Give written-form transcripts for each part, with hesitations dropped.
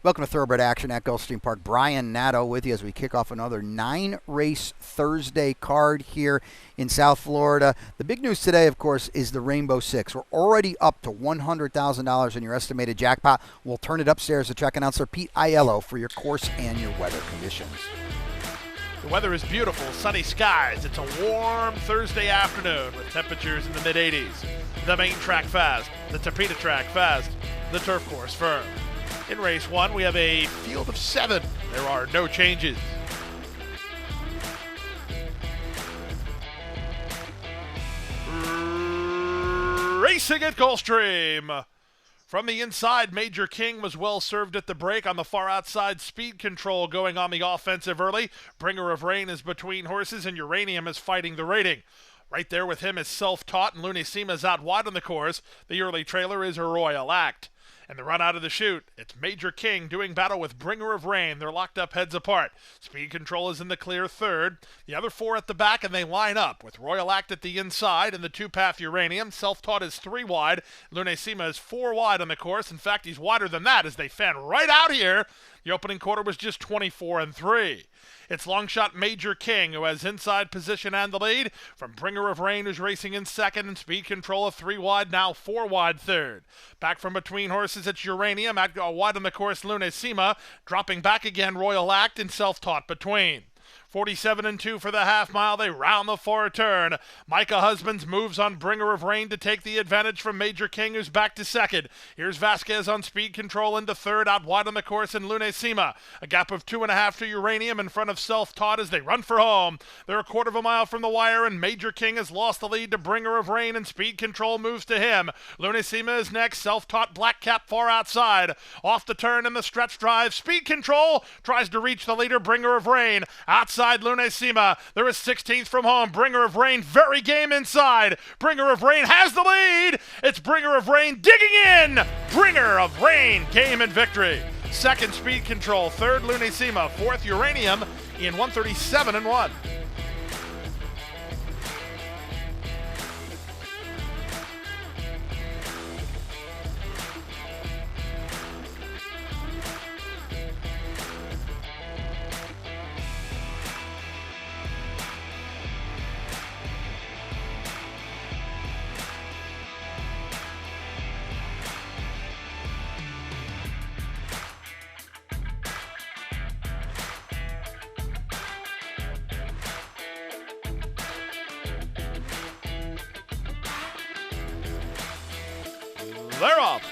Welcome to Thoroughbred Action at Gulfstream Park. Brian Nadeau with you as we kick off another 9-race Thursday card here in South Florida. The big news today, of course, is the Rainbow Six. We're already up to $100,000 in your estimated jackpot. We'll turn it upstairs to track announcer Pete Aiello for your course and your weather conditions. The weather is beautiful, sunny skies. It's a warm Thursday afternoon with temperatures in the mid-80s. The main track fast, the Tapeta track fast, the turf course firm. In race one, we have a field of 7. There are no changes. Racing at Gulfstream. From the inside, Major King was well served at the break. On the far outside, Speed Control going on the offensive early. Bringer of Rain is between horses, and Uranium is fighting the rating. Right there with him is Self-Taught, and Lunacima is out wide on the course. The early trailer is a Royal Act. And the run out of the chute, it's Major King doing battle with Bringer of Rain. They're locked up heads apart. Speed Control is in the clear third. The other 4 at the back, and they line up with Royal Act at the inside and the 2-path Uranium. Self-Taught is 3 wide. Lunacima is 4 wide on the course. In fact, he's wider than that as they fan right out here. The opening quarter was just 24-3. It's long shot Major King, who has inside position and the lead, from Bringer of Rain, who's racing in second, and Speed Control of 3 wide, now 4 wide third. Back from between horses, it's Uranium, at wide on the course, Lunacima, dropping back again, Royal Act, and Self-Taught between. 47-2 for the half mile. They round the far turn. Micah Husbands moves on Bringer of Rain to take the advantage from Major King, who's back to second. Here's Vasquez on Speed Control into third, out wide on the course, and Lunacima. A gap of 2.5 to Uranium in front of Self-Taught as they run for home. They're a quarter of a mile from the wire, and Major King has lost the lead to Bringer of Rain, and Speed Control moves to him. Lunacima is next. Self-Taught Black Cap far outside. Off the turn in the stretch drive. Speed Control tries to reach the leader, Bringer of Rain. Outside Lunacima. There is 16th from home. Bringer of Rain very game inside. Bringer of Rain has the lead. It's Bringer of Rain digging in. Bringer of Rain game and victory. Second, Speed Control. Third, Lunacima. Fourth, Uranium in 137-1. They're off.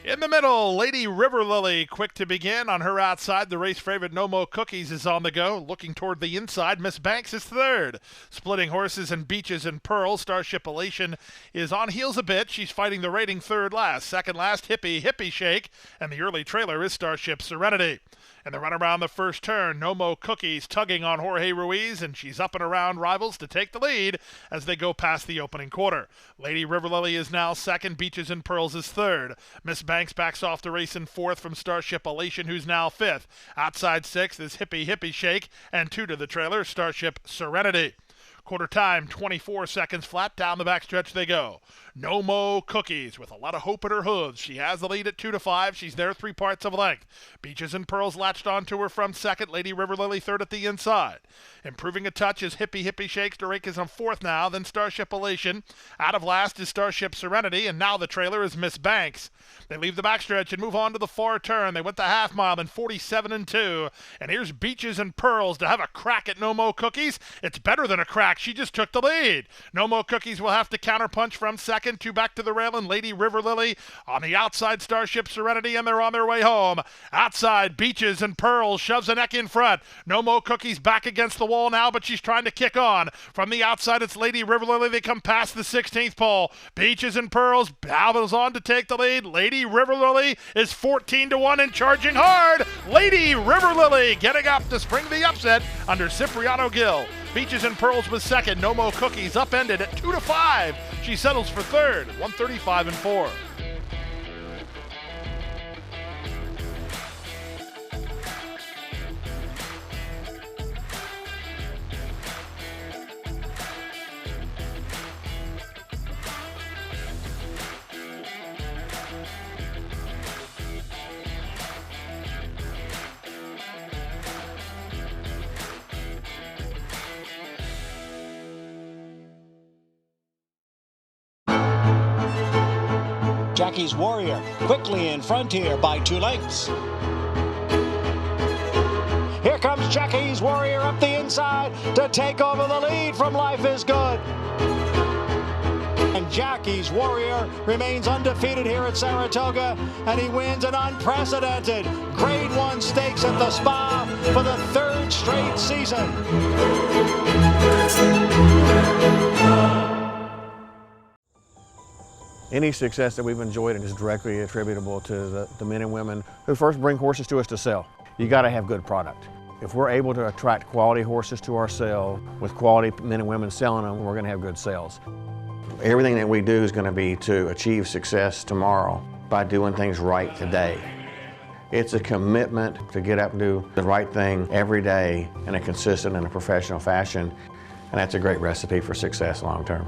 In the middle, Lady River Lily, quick to begin. On her outside, the race favorite No Mo Cookies is on the go. Looking toward the inside, Miss Banks is third. Splitting horses and Beaches and Pearls. Starship Elation is on heels a bit. She's fighting the rating third last. Second last, Hippie Shake. And the early trailer is Starship Serenity. And the run around the first turn, No Mo Cookies tugging on Jorge Ruiz, and she's up and around rivals to take the lead as they go past the opening quarter. Lady River Lily is now second, Beaches and Pearls is third. Miss Banks backs off the race in fourth from Starship Elation, who's now fifth. Outside sixth is Hippie Shake, and 2 to the trailer, Starship Serenity. Quarter time, 24 seconds flat. Down the backstretch they go. No Mo Cookies with a lot of hope in her hooves. She has the lead at 2-5. She's there 3 parts of length. Beaches and Pearls latched onto her from second. Lady River Lily third at the inside. Improving a touch is Hippie Shakes. Derek is on fourth now. Then Starship Elation. Out of last is Starship Serenity. And now the trailer is Miss Banks. They leave the backstretch and move on to the far turn. They went the half mile in 47-2. And here's Beaches and Pearls to have a crack at No Mo Cookies. It's better than a crack. She just took the lead. No Mo Cookies will have to counterpunch from second. 2 back to the rail, and Lady River Lily on the outside, Starship Serenity, and they're on their way home. Outside, Beaches and Pearls shoves a neck in front. No Mo Cookies back against the wall now, but she's trying to kick on. From the outside, it's Lady River Lily. They come past the 16th pole. Beaches and Pearls babbles on to take the lead. Lady River Lily is 14-1 and charging hard. Lady River Lily getting up to spring the upset under Cipriano Gill. Beaches and Pearls was second. No Mo Cookies upended at 2-5. She settles for third, 135-4. Jackie's Warrior quickly in front here by 2 lengths. Here comes Jackie's Warrior up the inside to take over the lead from Life is Good. And Jackie's Warrior remains undefeated here at Saratoga, and he wins an unprecedented Grade 1 stakes at the Spa for the 3rd straight season. Any success that we've enjoyed is directly attributable to the men and women who first bring horses to us to sell. You got to have good product. If we're able to attract quality horses to our sale with quality men and women selling them, we're going to have good sales. Everything that we do is going to be to achieve success tomorrow by doing things right today. It's a commitment to get up and do the right thing every day in a consistent and a professional fashion, and that's a great recipe for success long term.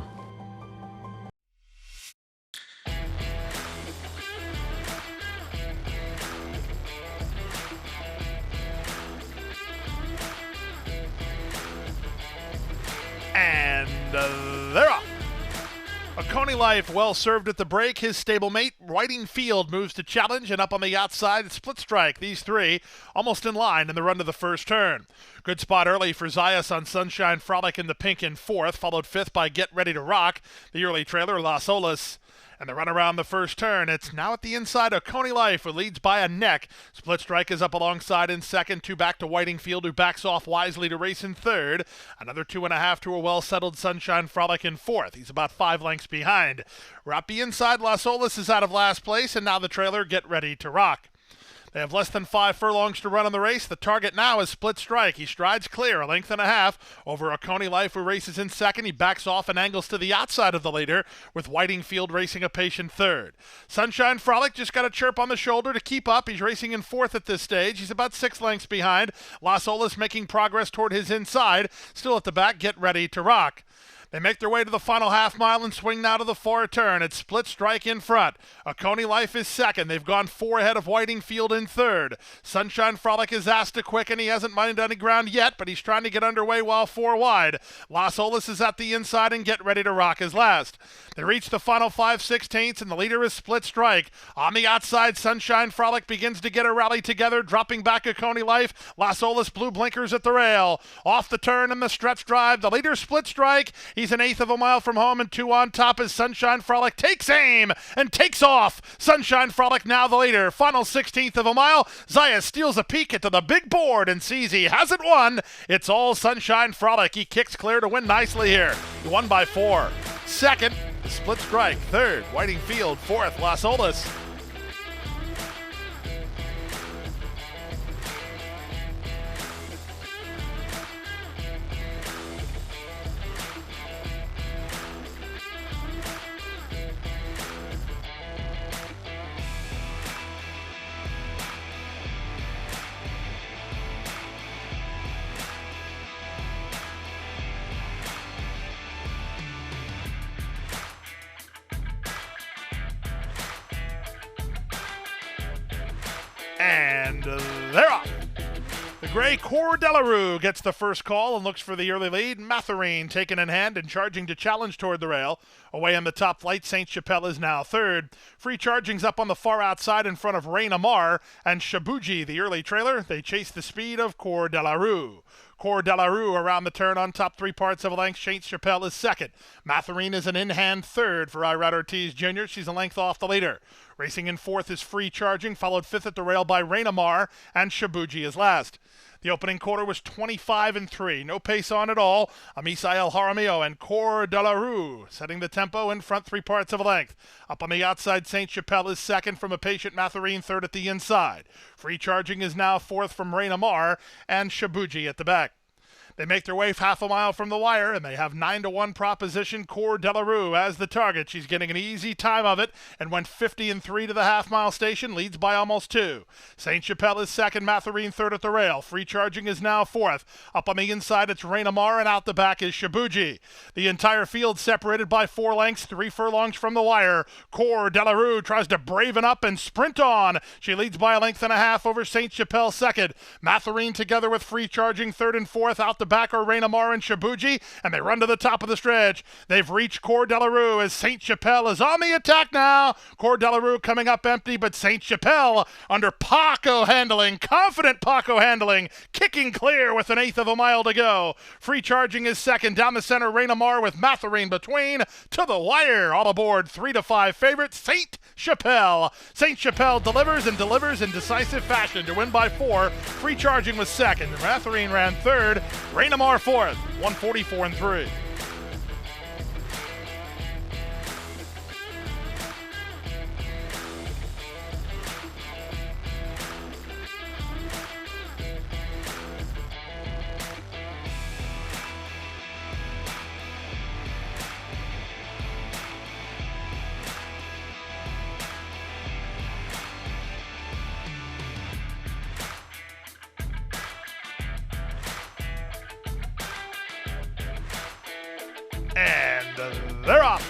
And they're off. A Coney Life well served at the break. His stablemate, Whiting Field, moves to challenge, and up on the outside, Split Strike. These three almost in line in the run to the first turn. Good spot early for Zayas on Sunshine Frolic in the pink in 4th, followed 5th by Get Ready to Rock, the early trailer Las Olas. And the run around the first turn, it's now at the inside of Coney Life, who leads by a neck. Split Strike is up alongside in 2nd, 2 back to Whiting Field, who backs off wisely to race in 3rd. Another 2.5 to a well-settled Sunshine Frolic in 4th. He's about 5 lengths behind. We're up the inside. Las Olas is out of last place, and now the trailer Get Ready to Rock. They have less than 5 furlongs to run on the race. The target now is Split Strike. He strides clear, 1.5 lengths over a Coney Life, who races in 2nd. He backs off and angles to the outside of the leader, with Whiting Field racing a patient 3rd. Sunshine Frolic just got a chirp on the shoulder to keep up. He's racing in 4th at this stage. He's about 6 lengths behind. Las Olas making progress toward his inside. Still at the back, Get Ready to Rock. They make their way to the final half mile and swing now to the far turn. It's Split Strike in front. A Coney Life is 2nd. They've gone 4 ahead of Whiting Field in 3rd. Sunshine Frolic is asked to quicken. He hasn't mined any ground yet, but he's trying to get underway while 4 wide. Las Olas is at the inside, and Get Ready to Rock is last. They reach the final 5/16, and the leader is Split Strike. On the outside, Sunshine Frolic begins to get a rally together, dropping back a Coney Life. Las Olas blue blinkers at the rail. Off the turn in the stretch drive, the leader Split Strike. He's an 1/8 of a mile from home, and 2 on top as Sunshine Frolic takes aim and takes off. Sunshine Frolic now the leader. Final 1/16 of a mile. Zayas steals a peek into the big board and sees he hasn't won. It's all Sunshine Frolic. He kicks clear to win nicely here. He won by 4. 2nd, Split Strike. 3rd, Whiting Field. 4th, Las Olas. And they're off. The gray Cor Delarue gets the first call and looks for the early lead. Matherine taken in hand and charging to challenge toward the rail. Away on the top flight, Saint Chapelle is now 3rd. Free Charging's up on the far outside in front of Rain Amar and Shabuji, the early trailer. They chase the speed of Cor Delarue. Cor Delarue around the turn on top 3 parts of a length. Saint Chapelle is 2nd. Matherine is an in-hand 3rd for Irad Ortiz Jr. She's a length off the leader. Racing in 4th is Free Charging, followed 5th at the rail by Rain Amar, and Shabuji is last. The opening quarter was 25-3. No pace on at all. Amisael Jaramillo and Cor Delarue setting the tempo in front 3 parts of a length. Up on the outside, Saint Chapelle is 2nd from a patient Matherine, 3rd at the inside. Free Charging is now 4th from Rain Amar, and Shabuji at the back. They make their way half a mile from the wire, and they have 9-1 proposition Cor Delarue as the target. She's getting an easy time of it and went 50-3 to the half-mile station, leads by almost 2. Saint Chapelle is 2nd, Matherine 3rd at the rail. Free Charging is now 4th. Up on the inside, it's Rain Amar, and out the back is Shabuji. The entire field separated by 4 lengths, 3 furlongs from the wire. Cor Delarue tries to braven up and sprint on. She leads by 1.5 lengths over Saint Chapelle 2nd. Matherine together with Free Charging 3rd and 4th. Out the back are Rainamar and Shibuji, and they run to the top of the stretch. They've reached Coeur Delarue as Saint Chapelle is on the attack now. Coeur Delarue coming up empty, but Saint Chapelle under Paco handling, confident Paco handling, kicking clear with an eighth of a mile to go. Free charging is second. Down the center, Rainamar with Matherine between. To the wire, all aboard 3-5 favorite, Saint Chapelle. Saint Chapelle delivers in decisive fashion to win by 4. Free charging was second. Matherine ran third. Rainamar fourth, 144 3. And they're off.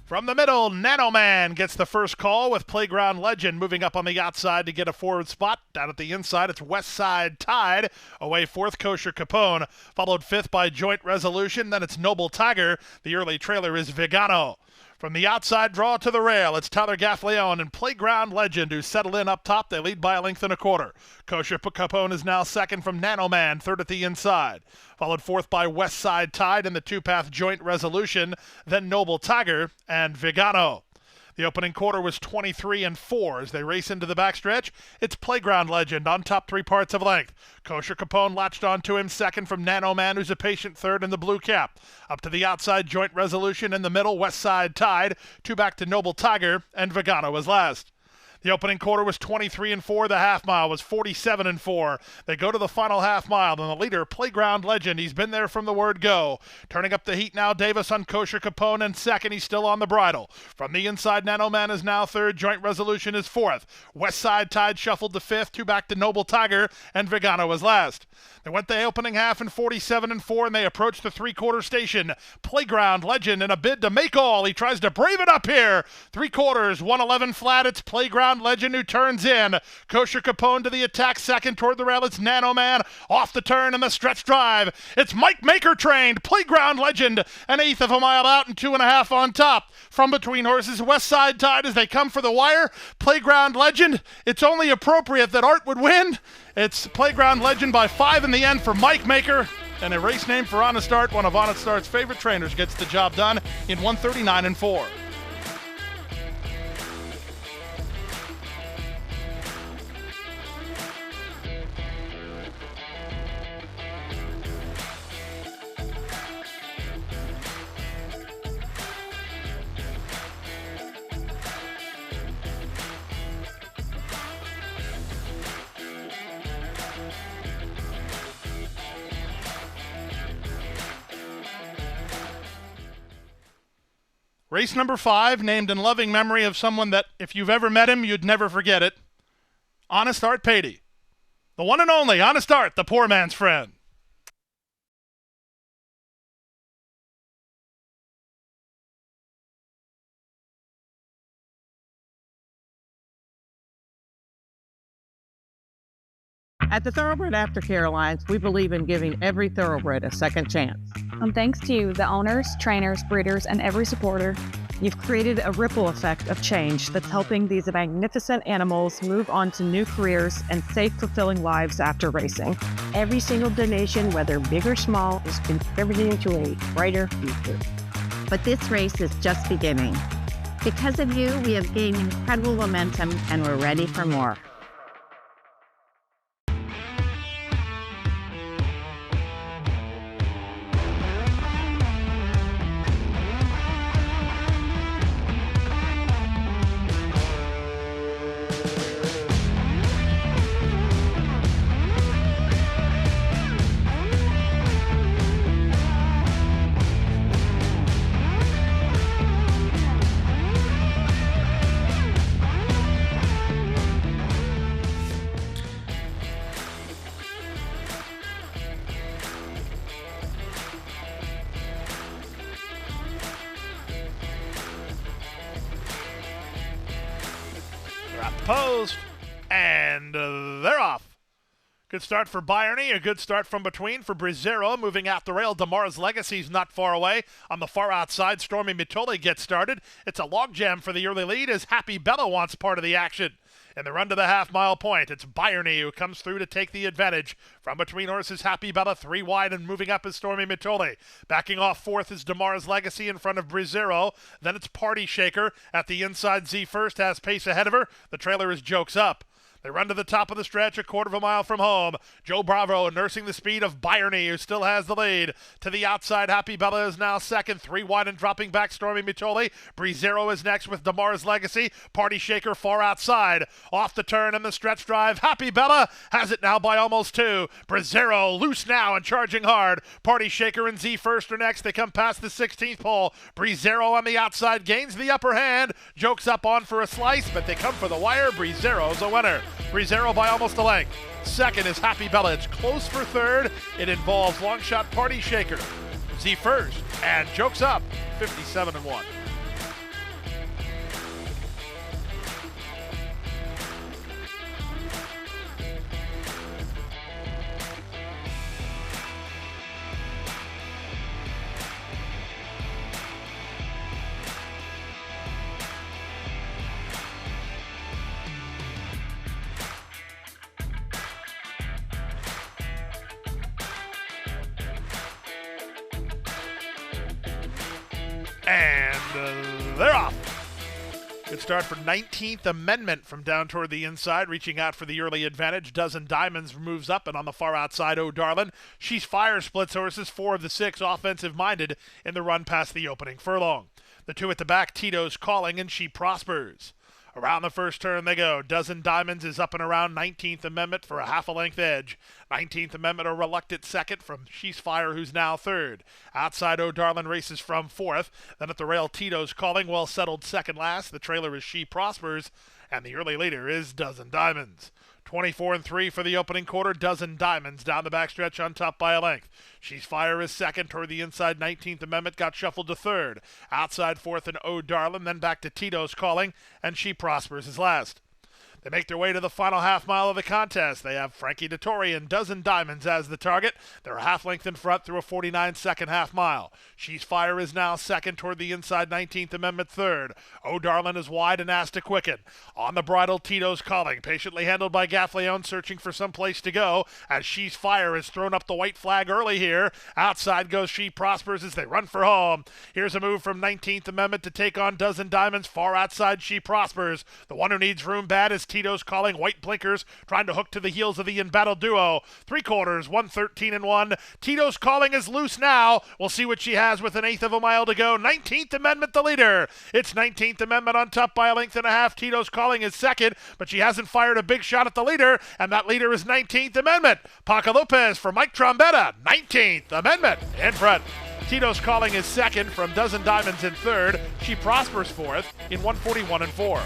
From the middle, Nanoman gets the first call with Playground Legend moving up on the outside to get a forward spot. Down at the inside, it's West Side Tide. Away fourth, Kosher Capone. Followed fifth by Joint Resolution. Then it's Noble Tiger. The early trailer is Vigano. From the outside draw to the rail, it's Tyler Gaffleon and Playground Legend who settle in up top. They lead by a length and a quarter. Kosher Capone is now second from Nanoman, third at the inside. Followed fourth by West Side Tide and the two-path Joint Resolution, then Noble Tiger and Vigano. The opening quarter was 23-4 as they race into the backstretch. It's Playground Legend on top 3 parts of length. Kosher Capone latched onto him second from Nanoman, who's a patient third in the blue cap. Up to the outside, Joint Resolution in the middle, West Side Tide. 2 back to Noble Tiger, and Vigano was last. The opening quarter was 23-4. The half mile was 47-4. They go to the final half mile, and the leader, Playground Legend, he's been there from the word go. Turning up the heat now, Davis on Kosher Capone, and second, he's still on the bridle. From the inside, Nanoman is now third. Joint Resolution is fourth. West Side Tide shuffled to fifth. 2 back to Noble Tiger, and Vigano was last. They went the opening half in 47-4, and they approached the 3-quarter station. Playground Legend in a bid to make all. He tries to brave it up here. 3 quarters, 111 flat. It's Playground Legend who turns in. Kosher Capone to the attack, second toward the rail. It's Nanoman off the turn and the stretch drive. It's Mike Maker trained. Playground Legend an eighth of a mile out and 2.5 on top. From between horses, West Side Tide as they come for the wire. Playground Legend, it's only appropriate that Art would win. It's Playground Legend by 5 in the end for Mike Maker. And a race name for Honest Art, one of Honest Art's favorite trainers, gets the job done in 139-4. Race number 5, named in loving memory of someone that, if you've ever met him, you'd never forget it. Honest Art Patey. The one and only Honest Art, the poor man's friend. At the Thoroughbred Aftercare Alliance, we believe in giving every thoroughbred a second chance. And thanks to you, the owners, trainers, breeders, and every supporter, you've created a ripple effect of change that's helping these magnificent animals move on to new careers and safe, fulfilling lives after racing. Every single donation, whether big or small, is contributing to a brighter future. But this race is just beginning. Because of you, we have gained incredible momentum and we're ready for more. Post, and they're off. Good start for Byerny, a good start from between for Brizero, moving out the rail. Damar's Legacy's not far away. On the far outside, Stormy Mitole gets started. It's a logjam for the early lead as Happy Bella wants part of the action. In the run to the half-mile point, it's Byerny who comes through to take the advantage. From between horses, Happy Bella 3 wide and moving up is Stormy Mitole. Backing off fourth is Damar's Legacy in front of Brizero. Then it's Party Shaker. At the inside, Z First has pace ahead of her. The trailer is Jokes Up. They run to the top of the stretch, a quarter of a mile from home. Joe Bravo nursing the speed of Byerny, who still has the lead. To the outside, Happy Bella is now second. 3 wide and dropping back, Stormy Mitole. Brizero is next with Damar's Legacy. Party Shaker far outside. Off the turn and the stretch drive. Happy Bella has it now by almost 2. Brizero loose now and charging hard. Party Shaker and Z First are next. They come past the 16th pole. Brizero on the outside gains the upper hand. Jokes Up on for a slice, but they come for the wire. Brizero's a winner. Brizero by almost a length. Second is Happy Bella. It's close for third. It involves long shot Party Shaker, Z First, and Jokes Up, 57-1. And they're off. Good start for 19th Amendment from down toward the inside, reaching out for the early advantage. Dozen Diamonds moves up, and on the far outside, Oh Darlin'. She's Fire splits horses, 4 of the 6 offensive-minded in the run past the opening furlong. The 2 at the back, Tito's Calling, and She Prospers. Around the first turn they go. Dozen Diamonds is up and around 19th Amendment for a half a length edge. 19th Amendment a reluctant second from She's Fire, who's now third. Outside, Oh Darlin' races from fourth. Then at the rail, Tito's Calling, well settled second last. The trailer is She Prospers, and the early leader is Dozen Diamonds. 24-3 for the opening quarter. Dozen Diamonds down the backstretch on top by a length. She's Fire is second. Toward the inside, 19th Amendment got shuffled to third. Outside fourth and Oh Darlin', then back to Tito's Calling, and She Prospers is last. They make their way to the final half mile of the contest. They have Frankie Dettori and Dozen Diamonds as the target. They're a half length in front through a 49-second half mile. She's Fire is now second. Toward the inside, 19th Amendment third. Oh Darlin' is wide and asked to quicken. On the bridle, Tito's Calling, patiently handled by Gaffleone, searching for some place to go as She's Fire has thrown up the white flag early here. Outside goes She Prospers as they run for home. Here's a move from 19th Amendment to take on Dozen Diamonds. Far outside, She Prospers. The one who needs room bad is Tito's Calling. White blinkers trying to hook to the heels of the in-battle duo. 3/4, 1:13-1. Tito's Calling is loose now. We'll see what she has with an eighth of a mile to go. 19th Amendment the leader. It's 19th Amendment on top by a length and a half. Tito's Calling is second, but she hasn't fired a big shot at the leader, and that leader is 19th Amendment. Paca Lopez for Mike Trombetta. 19th Amendment in front. Tito's Calling is second from Dozen Diamonds in third. She Prospers fourth in 1:41-4.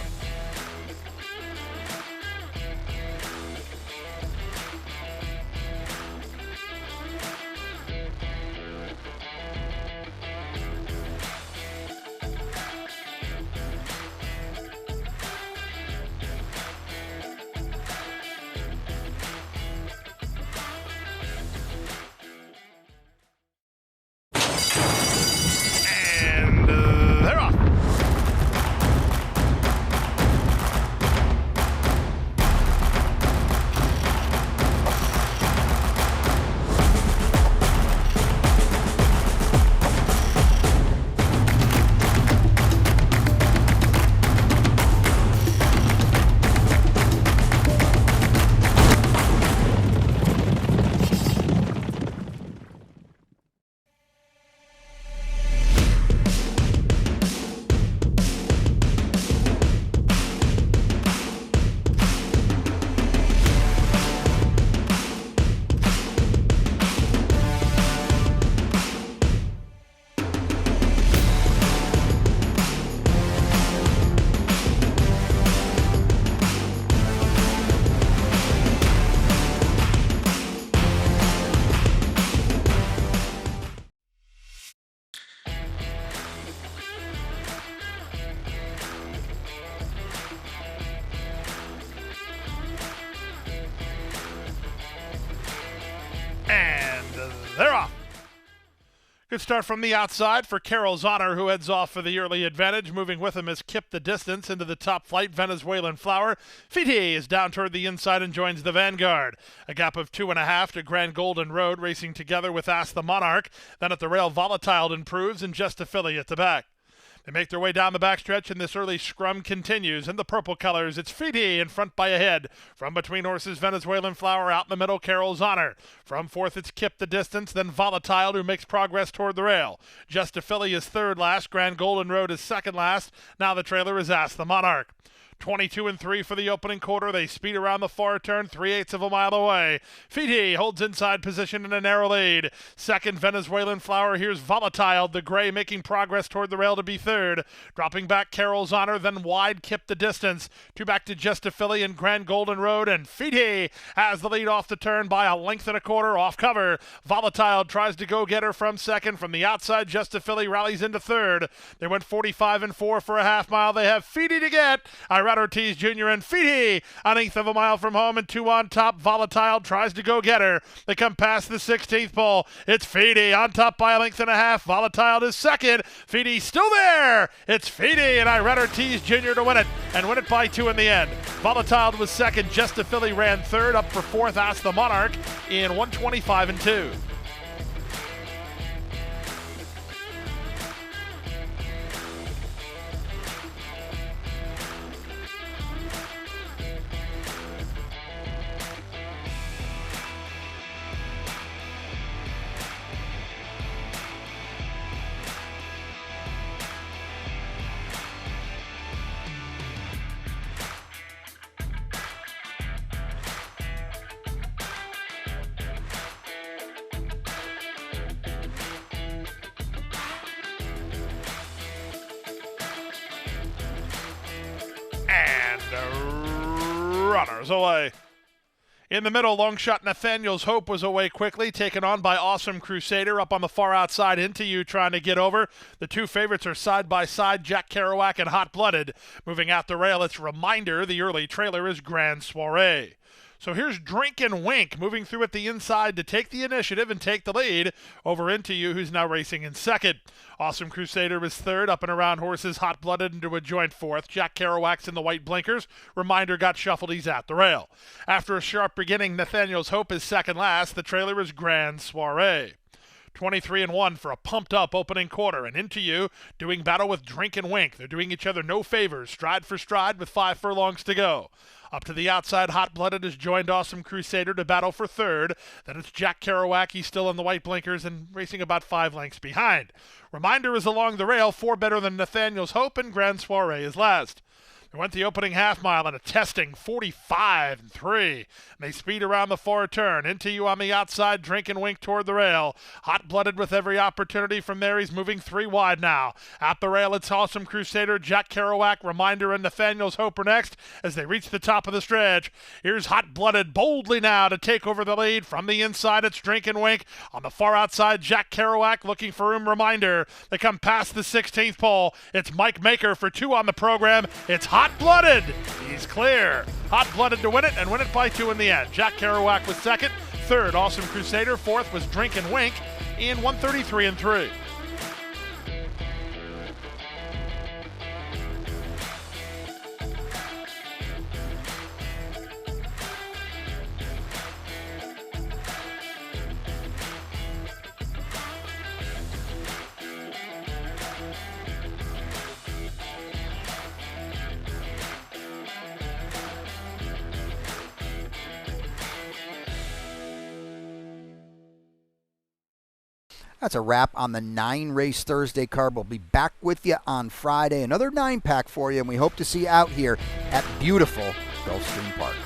They're off. Good start from the outside for Carol's Honor, who heads off for the early advantage. Moving with him is Kip the Distance into the top flight, Venezuelan Flower. Fiti is down toward the inside and joins the vanguard. A gap of 2.5 to Grand Golden Road, racing together with Ask the Monarch. Then at the rail, Volatile improves, and Just a Filly at the back. They make their way down the backstretch, and this early scrum continues. In the purple colors, it's Fiti in front by a head. From between horses, Venezuelan Flower out in the middle, Carol's Honor. From fourth, it's Kip the Distance, then Volatile, who makes progress toward the rail. Just a Filly is third last. Grand Golden Road is second last. Now the trailer is Ask the Monarch. 22 and 3 for the opening quarter. They speed around the far turn, 3/8 of a mile away. Fiti holds inside position in a narrow lead. Second, Venezuelan Flower. Here's Volatile, the gray, making progress toward the rail to be third. Dropping back, Carol's Honor, then wide, Kip the Distance. Two back to Just a Filly and Grand Golden Road, and Fiti has the lead off the turn by 1.25 off cover. Volatile tries to go get her from second. From the outside, Just a Filly rallies into third. They went 45 and 4 for a half mile. They have Fiti to get. Irad Ortiz Jr. and Fiti 1/8 of a mile from home, and two on top. Volatile tries to go get her. They come past the 16th pole. It's Fiti on top by 1.5 lengths. Volatile is second. Fiti still there. It's Fiti and Irad Ortiz Jr. to win it, and win it by 2 in the end. Volatile was second. Just a Filly ran third. Up for fourth, Ask the Monarch in 1:25 and 2. Runners away. In the middle, long shot Nathaniel's Hope was away quickly, taken on by Awesome Crusader up on the far outside. Into You trying to get over. The two favorites are side by side, Jack Kerouac and Hot Blooded. Moving out the rail, it's Reminder. The early trailer is Grand Soiree. So here's Drink and Wink moving through at the inside to take the initiative and take the lead over Into You, who's now racing in second. Awesome Crusader is third, up and around horses. Hot Blooded into a joint fourth. Jack Kerouac's in the white blinkers. Reminder got shuffled. He's at the rail. After a sharp beginning, Nathaniel's Hope is second last. The trailer is Grand Soiree. 23 and 1 for a pumped up opening quarter, and Into You doing battle with Drink and Wink. They're doing each other no favors, stride for stride with 5 furlongs to go. Up to the outside, Hot Blooded has joined Awesome Crusader to battle for third. Then it's Jack Kerouac. He's still in the white blinkers and racing about 5 lengths behind. Reminder is along the rail, 4 better than Nathaniel's Hope, and Grand Soiree is last. They went the opening half mile in a testing 45 and 3. And they speed around the far turn. Into You on the outside, Drink and Wink toward the rail. Hot Blooded with every opportunity from there. He's moving 3 wide now. At the rail, it's Awesome Crusader, Jack Kerouac, Reminder, and Nathaniel's Hope are next as they reach the top of the stretch. Here's Hot Blooded boldly now to take over the lead. From the inside, it's Drink and Wink. On the far outside, Jack Kerouac looking for room. Reminder. They come past the 16th pole. It's Mike Maker for 2 on the program. It's Hot Blooded. He's clear. Hot Blooded to win it, and win it by 2 in the end. Jack Kerouac was second. Third, Awesome Crusader. Fourth was Drink and Wink in 1:33 and 3. That's a wrap on the 9-race Thursday card. We'll be back with you on Friday. Another 9-pack for you, and we hope to see you out here at beautiful Gulfstream Park.